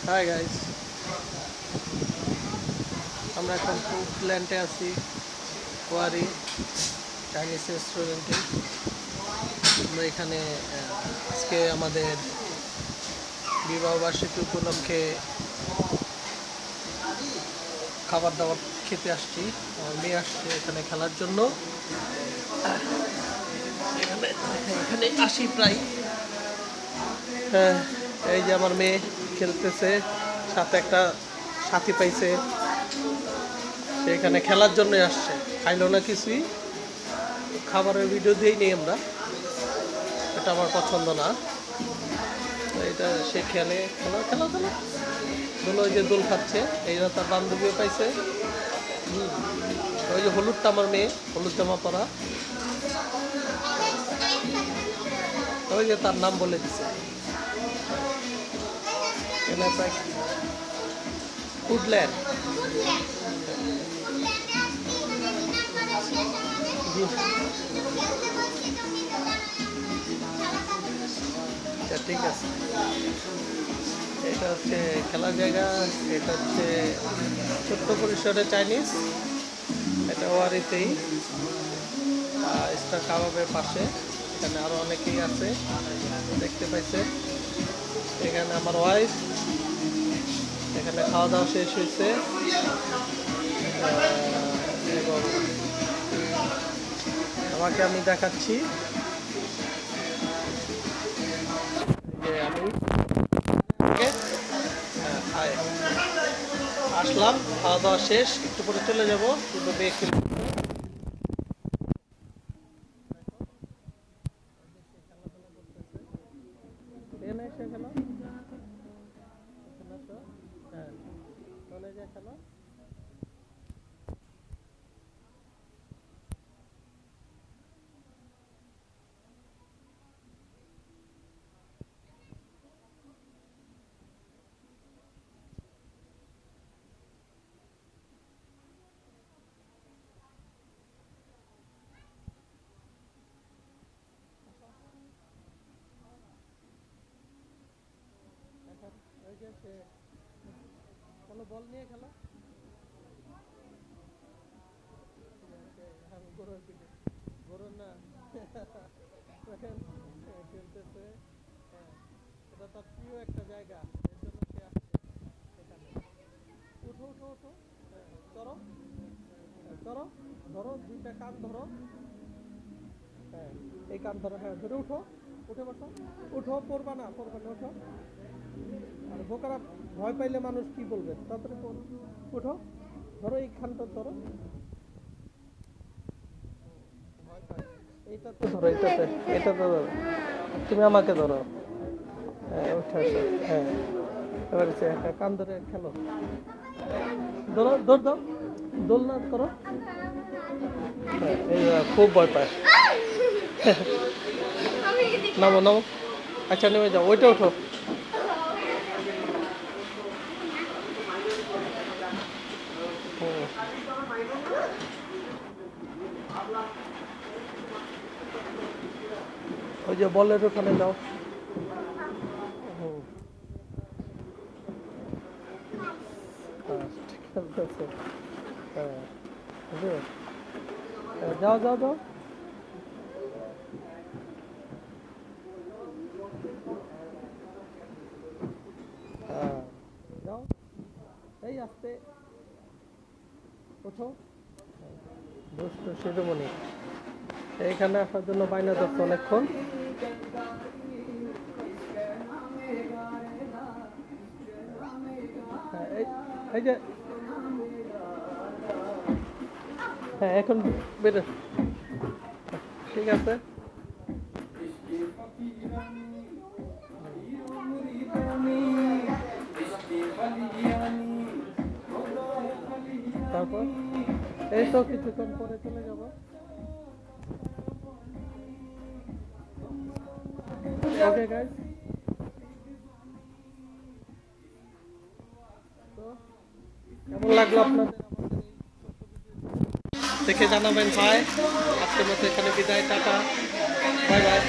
Hi guys, আমরা এখন ফুডল্যান্ডে আছি, ওয়ারি চাইনিজ রেস্টুরেন্টে। আমরা এখানে আজকে আমাদের বিবাহবার্ষিকী উপলক্ষে খাবার দাবার খেতে আসছি। আমার মেয়ে আসছে এখানে খেলার জন্য। এখানে আসি প্রায়। এই যে আমার মেয়ে খেলতেছে, সাথে একটা সাথী পাইছে, সে এখানে খেলার জন্য আসছে। খাইলো না কিছুই, খাবারের ভিডিও দিয়েই নেই আমরা, এটা আমার পছন্দ না। এটা সে খেলে খেলা খেলা খেলা দোল, ওই যে দোল খাচ্ছে, এইটা তার বান্ধবীও পাইছে। ওই যে হলুদটা আমার মেয়ে, হলুদ জামা পরা, ওই যে তার নাম বলে দিছে। ফুডল্যান্ড ঠিক আছে। এটা হচ্ছে খেলার জায়গা, এটা হচ্ছে ছোট্ট পরিসরে চাইনিজ, এটা ওয়ারিতেই স্টার কাবাবের পাশে। এখানে আরও অনেকেই আছে, দেখতে পাইছে। এখানে আমার ওয়াইফ, এখানে খাওয়া দাওয়া শেষ হয়েছে এবং আমাকে আমি দেখাচ্ছি যে আমি আসলাম, খাওয়া দাওয়া শেষ, একটু পরে চলে যাবো। কিন্তু মেয়ে খেলে খেলো। কোনো বল নিয়ে খেলা, গরুর না খেলতেছে। এটা তার প্রিয় একটা জায়গা, এর জন্য সে আসছে এখানে। উঠো উঠো উঠো, চড়ো চড়ো, ধরো দুইটা কান ধরো, হ্যাঁ এই কান ধরো, হ্যাঁ ধরে উঠো, উঠে বসো, উঠো, পড়বা না উঠো। আর বোকারা ভয় পাইলে মানুষ কি বলবে, তাড়াতাড়ি উঠো, ধরো এই খানটা ধরো, এইটাতে ধরো, এটাতে ধরো, তুমি আমাকে ধরো, হ্যাঁ উঠে আসো, হ্যাঁ এবার কান ধরে খেলো, ধরো দৌড় দাও, দোলনা করো। এই খুব ভয় পায়। নামো নামো, আচ্ছা নেমে যাও, ওইটা ওঠো। ওই যে বলের ওখানে যাও। যাও যাও যাও, যাও, এই আস্তে ওঠো। দুষ্ট শিরোমণি এইখানে আসার জন্য বাইনা ধরছে অনেকক্ষণ। এই যে হ্যাঁ এখন বেরো, ঠিক আছে। তারপর এই তো কিছুক্ষণ পরে চলে যাবো। ওকে গাইস, তো কেমন লাগলো আপনাদের দেখে জানাবেন ভাই। আজকের মতো এখানে বিদায়, টাটা, বাই বাই।